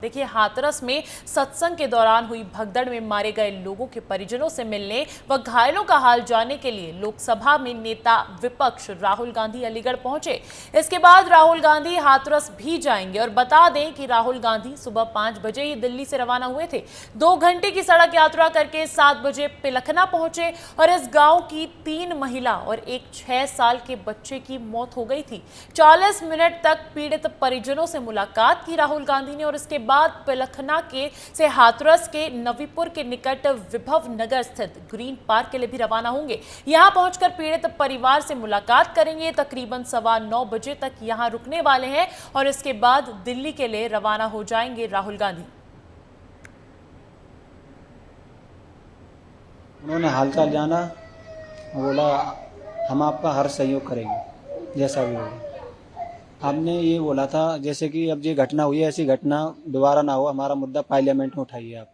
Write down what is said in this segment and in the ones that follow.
देखिए, हाथरस में सत्संग के दौरान हुई भगदड़ में मारे गए लोगों के परिजनों से मिलने व घायलों का हाल जानने के लिए लोकसभा में नेता विपक्ष राहुल गांधी अलीगढ़ पहुंचे। इसके बाद राहुल गांधी हाथरस भी जाएंगे और बता दें कि राहुल गांधी सुबह 5 बजे ही दिल्ली से रवाना हुए थे। 2 घंटे की सड़क यात्रा करके 7 बजे पिलखना पहुंचे और इस गांव की 3 महिला और एक 6 साल के बच्चे की मौत हो गई थी। 40 मिनट तक पीड़ित परिजनों से मुलाकात की राहुल गांधी ने और इसके बाद पिलखना से हाथरस के नवीपुर के निकट विभव नगर स्थित ग्रीन पार्क के लिए भी रवाना होंगे। यहां पहुंचकर पीड़ित परिवार से मुलाकात करेंगे। तकरीबन 9:15 बजे तक यहां रुकने वाले हैं और इसके बाद दिल्ली के लिए रवाना हो जाएंगे राहुल गांधी। उन्होंने हालचाल जाना, बोला हम आपका हर सहयोग करेंगे जैसा भी होगा। आपने ये बोला था जैसे कि अब ये घटना हुई है ऐसी घटना दोबारा ना हो, हमारा मुद्दा पार्लियामेंट में उठाइए आप।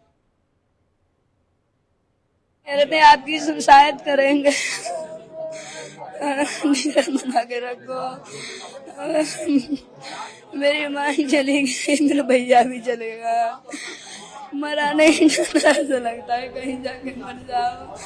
कहते आपकी शिकायत करेंगे, बना के रखो। मेरी माँ चली गई, मेरा भैया भी चलेगा, मरा नहीं जाना, ऐसा लगता है कहीं जाके मर जाओ।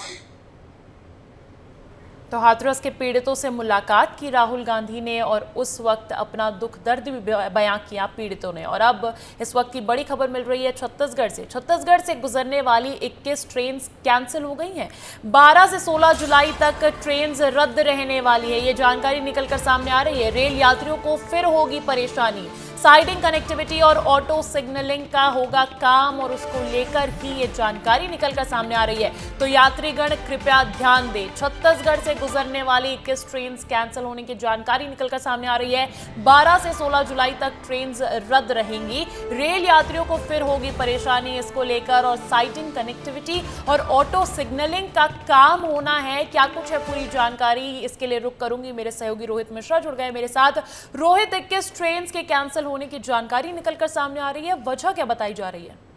तो हाथरस के पीड़ितों से मुलाकात की राहुल गांधी ने और उस वक्त अपना दुख दर्द भी बयां किया पीड़ितों ने। और अब इस वक्त की बड़ी खबर मिल रही है छत्तीसगढ़ से गुजरने वाली 21 ट्रेन कैंसिल हो गई हैं। 12 से 16 जुलाई तक ट्रेन रद्द रहने वाली है, ये जानकारी निकलकर सामने आ रही है। रेल यात्रियों को फिर होगी परेशानी। साइडिंग कनेक्टिविटी और ऑटो सिग्नलिंग का होगा काम और उसको लेकर ही ये जानकारी निकलकर सामने आ रही है। तो यात्रीगण कृपया ध्यान दें, छत्तीसगढ़ से गुजरने वाली 21 ट्रेन कैंसिल होने की जानकारी निकलकर सामने आ रही है। 12 से 16 जुलाई तक ट्रेन रद्द रहेंगी। रेल यात्रियों को फिर होगी परेशानी इसको लेकर और साइडिंग कनेक्टिविटी और ऑटो सिग्नलिंग का काम होना है। क्या कुछ है पूरी जानकारी, इसके लिए रुक करूंगी। मेरे सहयोगी रोहित मिश्रा जुड़ गए मेरे साथ। रोहित, 21 ट्रेन के कैंसिल होने की जानकारी निकलकर सामने आ रही है, वजह क्या बताई जा रही है?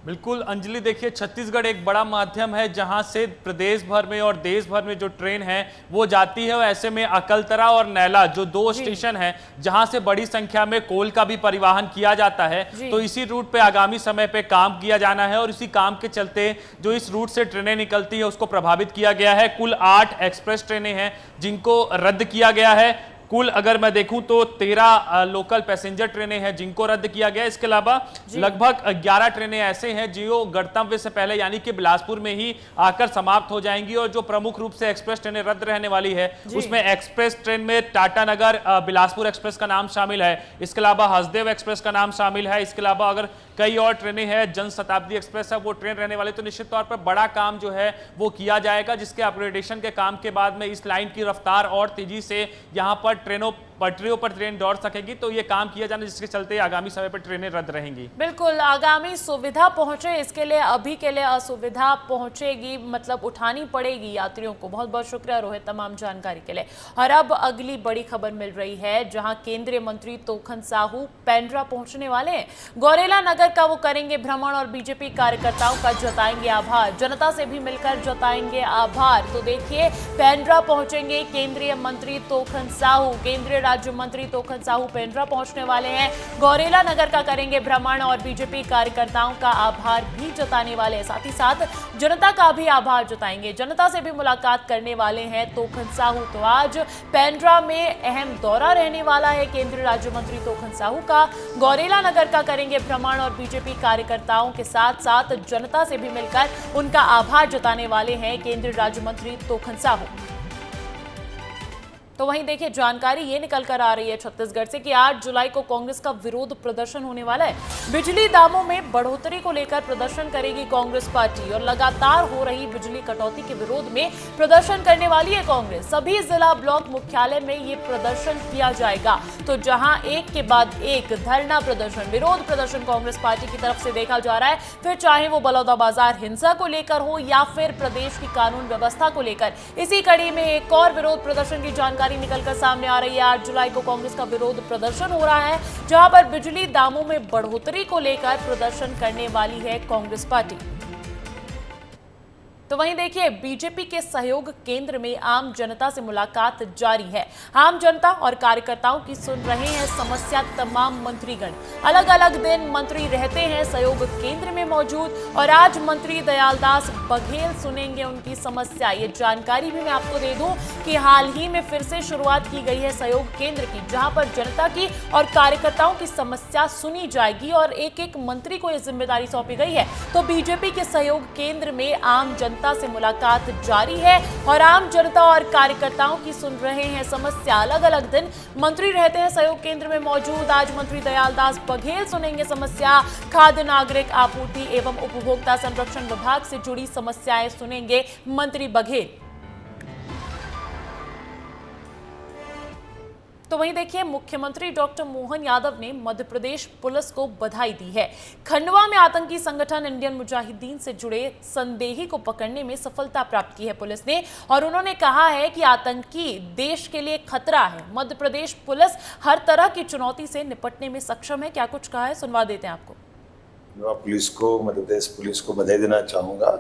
बिल्कुल अंजलि, देखिए छत्तीसगढ़ एक बड़ा माध्यम है जहां से प्रदेश भर में और देश भर में जो ट्रेन है वो जाती है। ऐसे में अकलतरा और नैला जो 2 स्टेशन हैं जहां से बड़ी संख्या में कोल का भी परिवहन किया जाता है, तो इसी रूट पे आगामी समय पे काम किया जाना है और इसी काम के चलते जो इस रूट से ट्रेनें निकलती है उसको प्रभावित किया गया है। कुल 8 एक्सप्रेस ट्रेनें हैं जिनको रद्द किया गया है। कुल अगर मैं देखूं तो 13 लोकल पैसेंजर ट्रेनें हैं जिनको रद्द किया गया। इसके अलावा लगभग 11 ट्रेनें ऐसे हैं जो गंतव्य से पहले यानी कि बिलासपुर में ही आकर समाप्त हो जाएंगी। और जो प्रमुख रूप से एक्सप्रेस ट्रेनें रद्द रहने वाली है उसमें एक्सप्रेस ट्रेन में टाटानगर बिलासपुर एक्सप्रेस का नाम शामिल है। इसके अलावा हसदेव एक्सप्रेस का नाम शामिल है। इसके अलावा अगर कई और ट्रेनें हैं, जनशताब्दी एक्सप्रेस है वो ट्रेन रहने वाली, तो निश्चित तौर पर बड़ा काम जो है वो किया जाएगा जिसके अपग्रेडेशन के काम के बाद में इस लाइन की रफ्तार और तेजी से यहां पर ट्रेनों पटरियों पर ट्रेन दौड़ सकेगी। तो ये काम किया जाना जिसके चलते आगामी समय पर ट्रेनें रद्द रहेंगी। बिल्कुल, आगामी सुविधा पहुंचे इसके लिए अभी के लिए असुविधा पहुंचेगी, मतलब उठानी पड़ेगी यात्रियों को। बहुत बहुत शुक्रिया रोहित तमाम जानकारी के लिए। और अब अगली बड़ी खबर मिल रही है जहां केंद्रीय मंत्री तोखन साहू पेंड्रा पहुंचने वाले हैं। गौरेला नगर का वो करेंगे भ्रमण और बीजेपी कार्यकर्ताओं का जताएंगे आभार, जनता से भी मिलकर जताएंगे आभार। तो देखिए, पेंड्रा पहुंचेंगे केंद्रीय मंत्री तोखन साहू, केंद्रीय राज्य मंत्री तोखन साहू पेंड्रा पहुंचने वाले हैं। गौरेला नगर का करेंगे भ्रमण और बीजेपी कार्यकर्ताओं का आभार भी जताने वाले हैं, साथ ही साथ जनता का भी आभार जताएंगे। जनता से भी मुलाकात करने वाले हैं तोखन साहू। तो आज पेंड्रा में अहम दौरा रहने वाला है केंद्रीय राज्य मंत्री तोखन साहू का। गौरेला नगर का करेंगे भ्रमण और बीजेपी कार्यकर्ताओं के साथ साथ जनता से भी मिलकर उनका आभार जताने वाले हैं केंद्रीय राज्य मंत्री तोखन साहू। तो वहीं देखिए, जानकारी ये निकल कर आ रही है छत्तीसगढ़ से कि 8 जुलाई को कांग्रेस का विरोध प्रदर्शन होने वाला है। बिजली दामों में बढ़ोतरी को लेकर प्रदर्शन करेगी कांग्रेस पार्टी और लगातार हो रही बिजली कटौती के विरोध में प्रदर्शन करने वाली है कांग्रेस। सभी जिला ब्लॉक मुख्यालय में ये प्रदर्शन किया जाएगा। तो जहां एक के बाद एक धरना प्रदर्शन, विरोध प्रदर्शन कांग्रेस पार्टी की तरफ से देखा जा रहा है, फिर चाहे वो बलौदाबाजार हिंसा को लेकर हो या फिर प्रदेश की कानून व्यवस्था को लेकर। इसी कड़ी में एक और विरोध प्रदर्शन की जानकारी निकलकर सामने आ रही है। 8 जुलाई को कांग्रेस का विरोध प्रदर्शन हो रहा है जहां पर बिजली दामों में बढ़ोतरी को लेकर प्रदर्शन करने वाली है कांग्रेस पार्टी। तो वहीं देखिए, बीजेपी के सहयोग केंद्र में आम जनता से मुलाकात जारी है। आम जनता और कार्यकर्ताओं की सुन रहे हैं समस्या तमाम मंत्रीगण। अलग अलग दिन मंत्री रहते हैं सहयोग केंद्र में मौजूद, और आज मंत्री दयालदास बघेल सुनेंगे उनकी समस्या। ये जानकारी भी मैं आपको दे दूं कि हाल ही में फिर से शुरुआत की गई है सहयोग केंद्र की, जहां पर जनता की और कार्यकर्ताओं की समस्या सुनी जाएगी और एक एक मंत्री को यह जिम्मेदारी सौंपी गई है। तो बीजेपी के सहयोग केंद्र में आम जनता से मुलाकात जारी है और आम जनता और कार्यकर्ताओं की सुन रहे हैं समस्या। अलग अलग दिन मंत्री रहते हैं सहयोग केंद्र में मौजूद। आज मंत्री दयालदास बघेल सुनेंगे समस्या। खाद्य नागरिक आपूर्ति एवं उपभोक्ता संरक्षण विभाग से जुड़ी समस्याएं सुनेंगे मंत्री बघेल। तो वहीं देखिए, मुख्यमंत्री डॉक्टर मोहन यादव ने मध्य प्रदेश पुलिस को बधाई दी है। खंडवा में आतंकी संगठन इंडियन मुजाहिदीन से जुड़े संदेही को पकड़ने में सफलता प्राप्त की है पुलिस ने, और उन्होंने कहा है कि आतंकी देश के लिए खतरा है। मध्य प्रदेश पुलिस हर तरह की चुनौती से निपटने में सक्षम है। क्या कुछ कहा है, सुनवा देते हैं आपको। पुलिस को, मध्य प्रदेश पुलिस को बधाई देना चाहूँगा।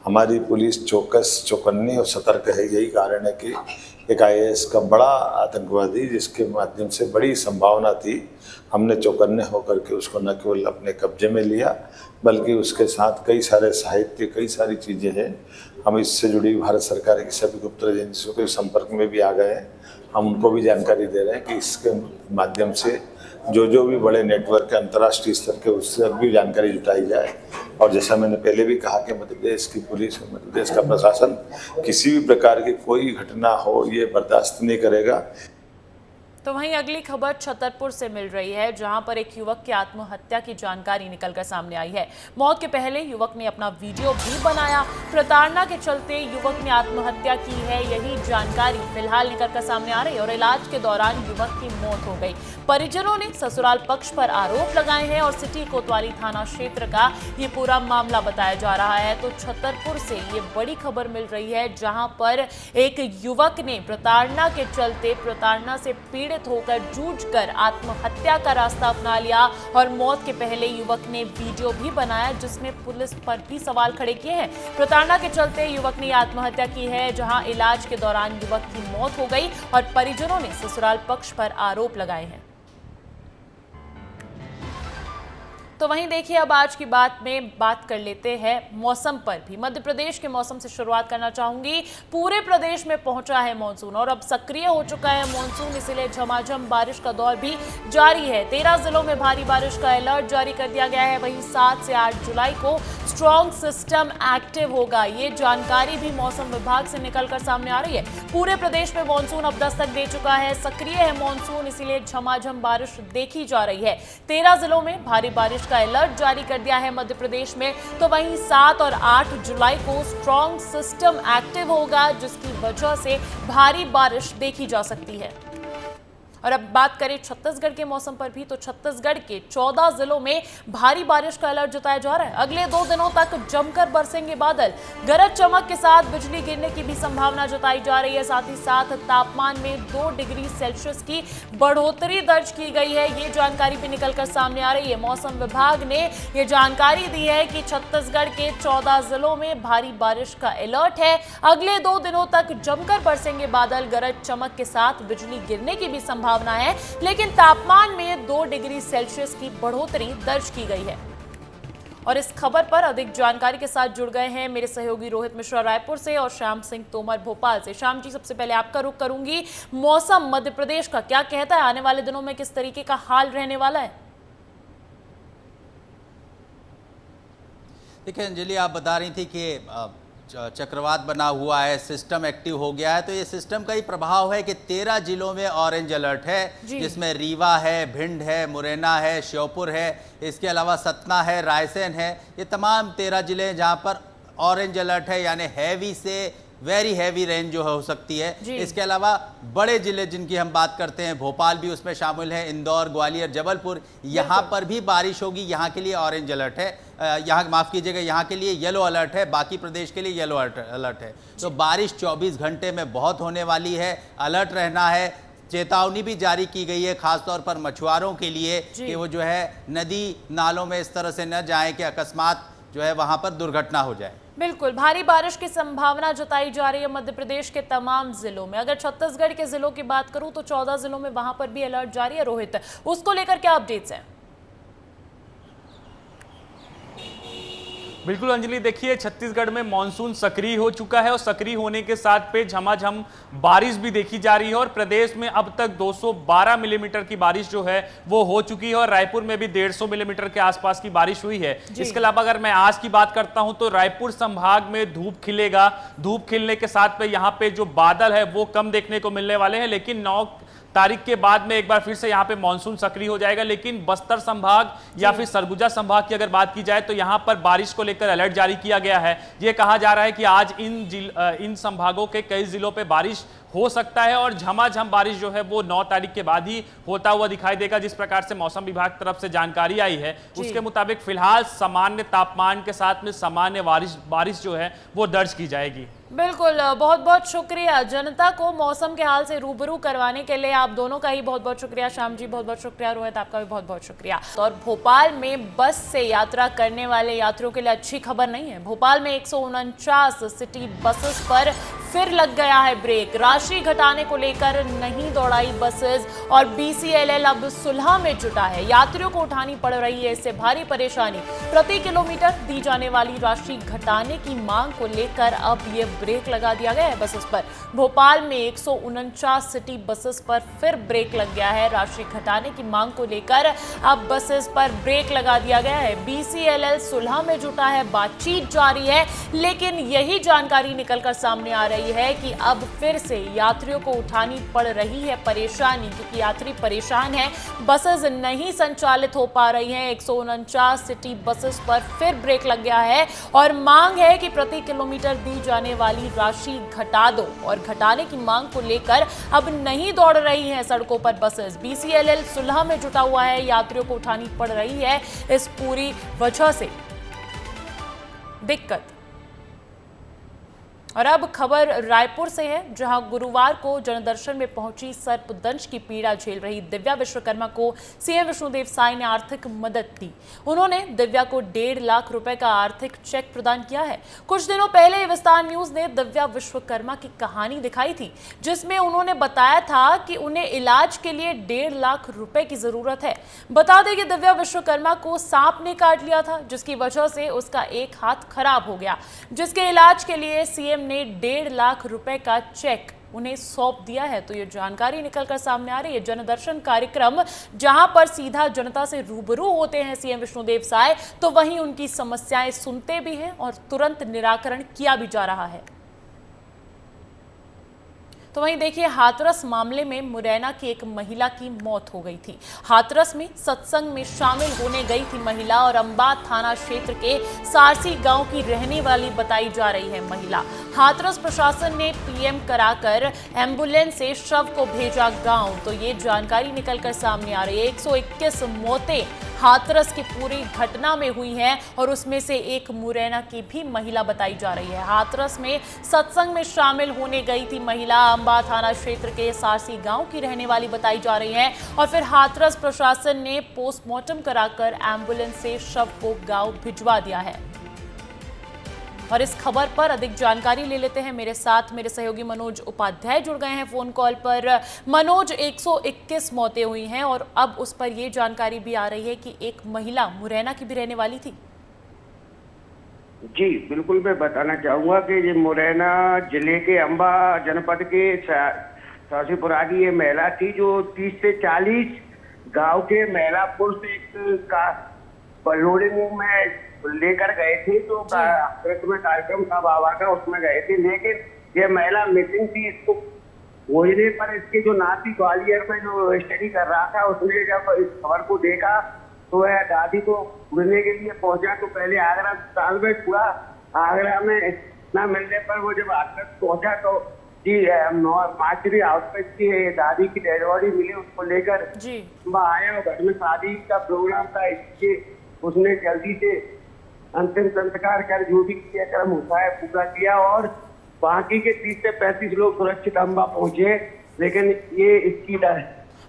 हमारी पुलिस चौकस, चौकन्नी और सतर्क है। यही कारण है कि एक IAS का बड़ा आतंकवादी, जिसके माध्यम से बड़ी संभावना थी, हमने चौकन्ने होकर के उसको न केवल अपने कब्जे में लिया, बल्कि उसके साथ कई सारे साहित्य, कई सारी चीज़ें हैं। हम इससे जुड़ी भारत सरकार की सभी गुप्त एजेंसियों के संपर्क में भी आ गए हैं। हम उनको भी जानकारी दे रहे हैं कि इसके माध्यम से जो भी बड़े नेटवर्क के अंतर्राष्ट्रीय स्तर के, उससे भी जानकारी जुटाई जाए। और जैसा मैंने पहले भी कहा कि मध्य प्रदेश की पुलिस, मध्य प्रदेश का प्रशासन किसी भी प्रकार की कोई घटना हो ये बर्दाश्त नहीं करेगा। तो वहीं अगली खबर छतरपुर से मिल रही है, जहां पर एक युवक की आत्महत्या की जानकारी निकलकर सामने आई है। मौत के पहले युवक ने अपना वीडियो भी बनाया। प्रताड़ना के चलते युवक ने आत्महत्या की है, यही जानकारी फिलहाल निकलकर सामने आ रही है। और इलाज के दौरान युवक की मौत हो गई। परिजनों ने ससुराल पक्ष पर आरोप लगाए हैं और सिटी कोतवाली थाना क्षेत्र का ये पूरा मामला बताया जा रहा है। तो छतरपुर से ये बड़ी खबर मिल रही है, जहां पर एक युवक ने प्रताड़ना के चलते, प्रताड़ना से पीड़ित होकर, जूझकर आत्महत्या का रास्ता अपना लिया। और मौत के पहले युवक ने वीडियो भी बनाया, जिसमें पुलिस पर भी सवाल खड़े किए हैं। प्रताड़ना के चलते युवक ने आत्महत्या की है, जहां इलाज के दौरान युवक की मौत हो गई और परिजनों ने ससुराल पक्ष पर आरोप लगाए हैं। तो वहीं देखिए, अब आज की बात में बात कर लेते हैं मौसम पर भी। मध्य प्रदेश के मौसम से शुरुआत करना चाहूंगी। पूरे प्रदेश में पहुंचा है मॉनसून और अब सक्रिय हो चुका है मॉनसून, इसलिए झमाझम बारिश का दौर भी जारी है। 13 जिलों में भारी बारिश का अलर्ट जारी कर दिया गया है। वहीं 7 से 8 जुलाई को स्ट्रॉन्ग सिस्टम एक्टिव होगा। ये जानकारी भी मौसम विभाग से निकलकर सामने आ रही है। पूरे प्रदेश में मॉनसून अब दस्तक दे चुका है, सक्रिय है मॉनसून, इसीलिए झमाझम बारिश देखी जा रही है। 13 जिलों में भारी बारिश का अलर्ट जारी कर दिया है मध्य प्रदेश में। तो वहीं 7 और 8 जुलाई को स्ट्रॉन्ग सिस्टम एक्टिव होगा, जिसकी वजह से भारी बारिश देखी जा सकती है। और अब बात करें छत्तीसगढ़ के मौसम पर भी, तो छत्तीसगढ़ के 14 जिलों में भारी बारिश का अलर्ट जताया जा रहा है। अगले 2 दिनों तक जमकर बरसेंगे बादल, गरज चमक के साथ बिजली गिरने की भी संभावना जताई जा रही है। साथ ही साथ तापमान में 2 डिग्री सेल्सियस की बढ़ोतरी दर्ज की गई है। ये जानकारी भी निकलकर सामने आ रही है। मौसम विभाग ने ये जानकारी दी है कि छत्तीसगढ़ के 14 जिलों में भारी बारिश का अलर्ट है। अगले 2 दिनों तक जमकर बरसेंगे बादल, गरज चमक के साथ बिजली गिरने की भी संभावना है, लेकिन तापमान में 2 डिग्री सेल्सियस की बढ़ोतरी दर्ज की गई है। और इस खबर पर अधिक जानकारी के साथ जुड़ गए हैं मेरे सहयोगी रोहित मिश्रा रायपुर से और श्याम सिंह तोमर भोपाल से। श्याम जी, सबसे पहले आपका रुख करूंगी। मौसम मध्य प्रदेश का क्या कहता है, आने वाले दिनों में किस तरीके का हाल रहने वाला है? देखिए अंजलि, आप बता रही थी कि चक्रवात बना हुआ है, सिस्टम एक्टिव हो गया है, तो ये सिस्टम का ही प्रभाव है कि 13 जिलों में ऑरेंज अलर्ट है, जिसमें रीवा है, भिंड है, मुरैना है, श्योपुर है, इसके अलावा सतना है, रायसेन है। ये तमाम 13 जिले हैं जहां पर ऑरेंज अलर्ट है, यानी हैवी से वेरी हैवी रेन जो हो सकती है। इसके अलावा बड़े जिले जिनकी हम बात करते हैं, भोपाल भी उसमें शामिल है, इंदौर, ग्वालियर, जबलपुर, यहाँ पर भी बारिश होगी। यहाँ के लिए ऑरेंज अलर्ट है, यहाँ माफ़ कीजिएगा, यहाँ के लिए येलो अलर्ट है, बाकी प्रदेश के लिए येलो अलर्ट है। तो बारिश 24 घंटे में बहुत होने वाली है, अलर्ट रहना है। चेतावनी भी जारी की गई है खासतौर पर मछुआरों के लिए कि वो जो है नदी नालों में इस तरह से न जाएं कि अकस्मात जो है वहाँ पर दुर्घटना हो जाए। बिल्कुल, भारी बारिश की संभावना जताई जा रही है मध्य प्रदेश के तमाम जिलों में। अगर छत्तीसगढ़ के जिलों की बात करूं तो 14 जिलों में वहां पर भी अलर्ट जारी है। रोहित, उसको लेकर क्या अपडेट्स हैं? बिल्कुल अंजलि, देखिए छत्तीसगढ़ में मानसून सक्रिय हो चुका है और सक्रिय होने के साथ पे झमाझम बारिश भी देखी जा रही है और प्रदेश में अब तक 212 मिलीमीटर की बारिश जो है वो हो चुकी है और रायपुर में भी 150 मिलीमीटर के आसपास की बारिश हुई है। इसके अलावा अगर मैं आज की बात करता हूं तो रायपुर संभाग में धूप खिलेगा। धूप खिलने के साथ पे यहाँ पे जो बादल है वो कम देखने को मिलने वाले हैं, लेकिन 9 तारीख के बाद में एक बार फिर से यहाँ पे मानसून सक्रिय हो जाएगा। लेकिन बस्तर संभाग या फिर सरगुजा संभाग की अगर बात की जाए तो यहाँ पर बारिश को लेकर अलर्ट जारी किया गया है। ये कहा जा रहा है कि आज इन संभागों के कई जिलों पे बारिश हो सकता है और झमाझम बारिश जो है वो 9 तारीख के बाद ही होता हुआ दिखाई देगा। जिस प्रकार से मौसम विभाग की तरफ से जानकारी आई है उसके मुताबिक फिलहाल सामान्य तापमान के साथ में सामान्य बारिश जो है वो दर्ज की जाएगी। बिल्कुल, बहुत बहुत शुक्रिया। जनता को मौसम के हाल से रूबरू करवाने के लिए आप दोनों का ही बहुत बहुत शुक्रिया। श्याम जी बहुत बहुत शुक्रिया। रोहित, आपका भी बहुत बहुत शुक्रिया। और भोपाल में बस से यात्रा करने वाले यात्रियों के लिए अच्छी खबर नहीं है। भोपाल में 149 सिटी बसेस पर फिर लग गया है ब्रेक। राशि घटाने को लेकर नहीं दौड़ाई बसेस और BCLL अब सुलह में जुटा है। यात्रियों को उठानी पड़ रही है इससे भारी परेशानी। प्रति किलोमीटर दी जाने वाली राशि घटाने की मांग को लेकर अब ये ब्रेक लगा दिया गया है बसेस पर। भोपाल में 149 सिटी बसेस पर फिर ब्रेक लग गया है। राशि घटाने की मांग को लेकर अब बसेस पर ब्रेक लगा दिया गया है। BCLL सुलह में जुटा है, बातचीत जारी है, लेकिन यही जानकारी निकलकर सामने आ रही है कि अब फिर से यात्रियों को उठानी पड़ रही है परेशानी, क्योंकि यात्री परेशान है। बसेस नहीं संचालित हो पा रही हैं। 149 सिटी बसेस पर फिर ब्रेक लग गया है और मांग है कि प्रति किलोमीटर दी जाने वाली राशि घटा दो और घटाने की मांग को लेकर अब नहीं दौड़ रही हैं सड़कों पर बसेस। BCLL सुलह में जुटा हुआ है, यात्रियों को उठानी पड़ रही है इस पूरी वजह से दिक्कत। और अब खबर रायपुर से है, जहां गुरुवार को जनदर्शन में पहुंची सर्पदंश की पीड़ा झेल रही दिव्या विश्वकर्मा को CM विष्णुदेव साय ने आर्थिक मदद दी। उन्होंने दिव्या को 1.5 लाख रुपए का आर्थिक चेक प्रदान किया है। कुछ दिनों पहले विस्तार न्यूज ने दिव्या विश्वकर्मा की कहानी दिखाई थी, जिसमें उन्होंने बताया था कि उन्हें इलाज के लिए 1.5 लाख रुपए की जरूरत है। बता दें कि दिव्या विश्वकर्मा को सांप ने काट लिया था, जिसकी वजह से उसका एक हाथ खराब हो गया, जिसके इलाज के लिए CM ने 1.5 लाख रुपए का चेक उन्हें सौंप दिया है। तो ये जानकारी निकलकर सामने आ रही है। जनदर्शन कार्यक्रम जहां पर सीधा जनता से रूबरू होते हैं CM विष्णुदेव साय, तो वहीं उनकी समस्याएं सुनते भी हैं और तुरंत निराकरण किया भी जा रहा है। तो वहीं देखिए, हाथरस मामले में मुरैना की एक महिला की मौत हो गई थी। हाथरस में सत्संग में शामिल होने गई थी महिला और अंबा थाना क्षेत्र के सारसी गांव की रहने वाली बताई जा रही है महिला। हाथरस प्रशासन ने PM कराकर एम्बुलेंस से शव को भेजा गांव। तो ये जानकारी निकलकर सामने आ रही है। 121 मौतें हाथरस की पूरी घटना में हुई हैं और उसमें से एक मुरैना की भी महिला बताई जा रही है। हाथरस में सत्संग में शामिल होने गई थी महिला, अंबा थाना क्षेत्र के सारसी गांव की रहने वाली बताई जा रही है और फिर हाथरस प्रशासन ने पोस्टमार्टम कराकर एम्बुलेंस से शव को गांव भिजवा दिया है। और इस खबर पर अधिक जानकारी ले लेते हैं। मेरे साथ मेरे सहयोगी मनोज उपाध्याय जुड़ गए हैं फोन कॉल पर। मनोज, 121 मौतें हुई हैं और अब उस पर यह जानकारी भी आ रही है कि एक महिला मुरैना की भी रहने वाली थी। जी बिल्कुल, मैं बताना चाहूंगा कि ये मुरैना जिले के अंबा जनपद के सासीपुरा की ये महिला थी, जो 30 से 40 गांव के महिलापुर से एक लोडिंग में लेकर गए थे। तो में कार्यक्रम था बाबा का, उसमें गए थे, लेकिन ये महिला मिसिंग थी। इसको खोजने पर इसके जो नाती ग्वालियर में जो स्टडी कर रहा था, उसने जब इस खबर को देखा तो वह दादी को मिलने के लिए पहुंचा। तो पहले आगरा अस्पताल में हुआ, आगरा में न मिलने पर वो जब आगरा पहुंचा तो जी माचुरी आउटपेट की दादी की डेड बॉडी मिली। उसको लेकर आया और घर में शादी का प्रोग्राम था, इसके उसने जल्दी से अंतिम संस्कार कर जो भी क्रियाक्रम होता है पूरा किया और बाकी के 30 से 35 लोग सुरक्षित अंबा पहुंचे। लेकिन ये इसकी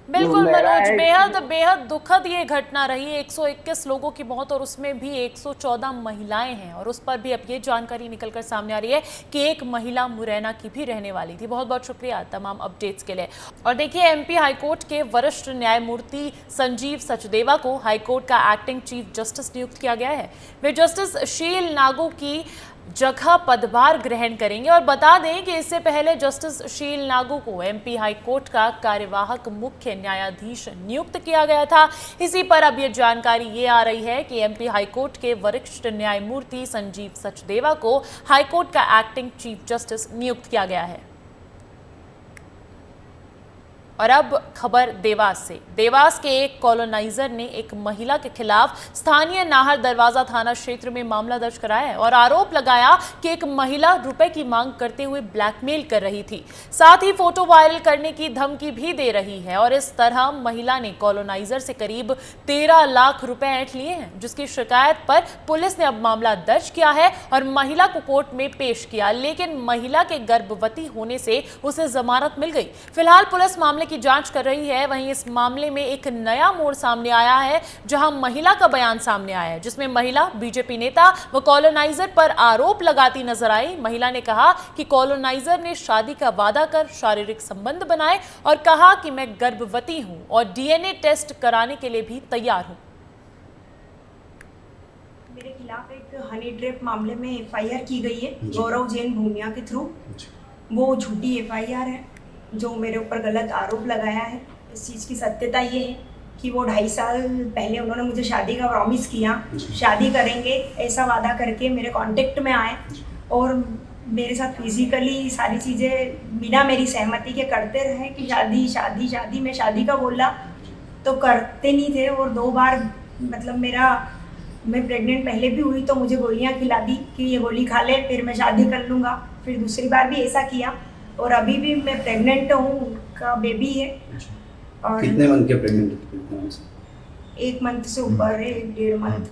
बिल्कुल महिला मनोज, है- बेहद बेहद दुखद ये घटना रही। 121 लोगों की मौत और उसमें भी 114 महिलाएं हैं, और उस पर भी अब ये जानकारी निकलकर सामने आ रही है कि एक महिला मुरैना की भी रहने वाली थी। बहुत बहुत शुक्रिया तमाम अपडेट्स के लिए। और देखिए, एमपी हाईकोर्ट के वरिष्ठ न्यायमूर्ति संजीव सचदेवा को हाईकोर्ट का एक्टिंग चीफ जस्टिस नियुक्त किया गया है। वे जस्टिस शील नागू की जगह पदभार ग्रहण करेंगे। और बता दें कि इससे पहले जस्टिस शील नागू को एमपी हाईकोर्ट का कार्यवाहक मुख्य न्यायाधीश नियुक्त किया गया था। इसी पर अब ये जानकारी ये आ रही है कि एमपी हाईकोर्ट के वरिष्ठ न्यायमूर्ति संजीव सचदेवा को हाईकोर्ट का एक्टिंग चीफ जस्टिस नियुक्त किया गया है। और अब खबर देवास से। देवास के एक कॉलोनाइजर ने एक महिला के खिलाफ स्थानीय नाहर दरवाजा थाना क्षेत्र में मामला दर्ज कराया है और आरोप लगाया कि एक महिला रुपए की मांग करते हुए ब्लैकमेल कर रही थी, साथ ही फोटो वायरल करने की धमकी भी दे रही है। और इस तरह महिला ने कॉलोनाइजर से करीब 13 लाख रुपए ऐंठ लिए हैं, जिसकी शिकायत पर पुलिस ने अब मामला दर्ज किया है और महिला को कोर्ट में पेश किया, लेकिन महिला के गर्भवती होने से उसे जमानत मिल गई। फिलहाल पुलिस मामले की जांच कर रही है। वहीं इस मामले में एक नया मोड़ सामने आया है, जहां महिला का बयान सामने आया है, जिसमें महिला बीजेपी नेता व कॉलोनाइजर पर आरोप लगाती नजर आई। महिला ने कहा कि कॉलोनाइजर ने शादी का वादा कर शारीरिक संबंध बनाए और कहा कि मैं गर्भवती हूं और डीएनए टेस्ट कराने के लिए भी तैयार हूं। मेरे खिलाफ एक हनी ट्रैप मामले में एफआईआर की गई है गौरव जैन भूमिया के थ्रू। वो झूठी एफआईआर है जो मेरे ऊपर गलत आरोप लगाया है। इस चीज़ की सत्यता ये है कि वो 2.5 साल पहले उन्होंने मुझे शादी का प्रॉमिस किया, शादी करेंगे ऐसा वादा करके मेरे कांटेक्ट में आए और मेरे साथ फिजिकली सारी चीज़ें बिना मेरी सहमति के करते रहे कि शादी शादी शादी। मैं शादी का बोला तो करते नहीं थे और 2 बार मतलब मैं प्रेग्नेंट पहले भी हुई तो मुझे गोलियां खिला दी कि ये गोली खा ले फिर मैं शादी कर लूँगा। फिर दूसरी बार भी ऐसा किया और अभी भी मैं प्रेग्नेंट हूँ, उनका बेबी है। और कितने मंथ के प्रेग्नेंट? 1 मंथ से ऊपर है, 1.5 मंथ।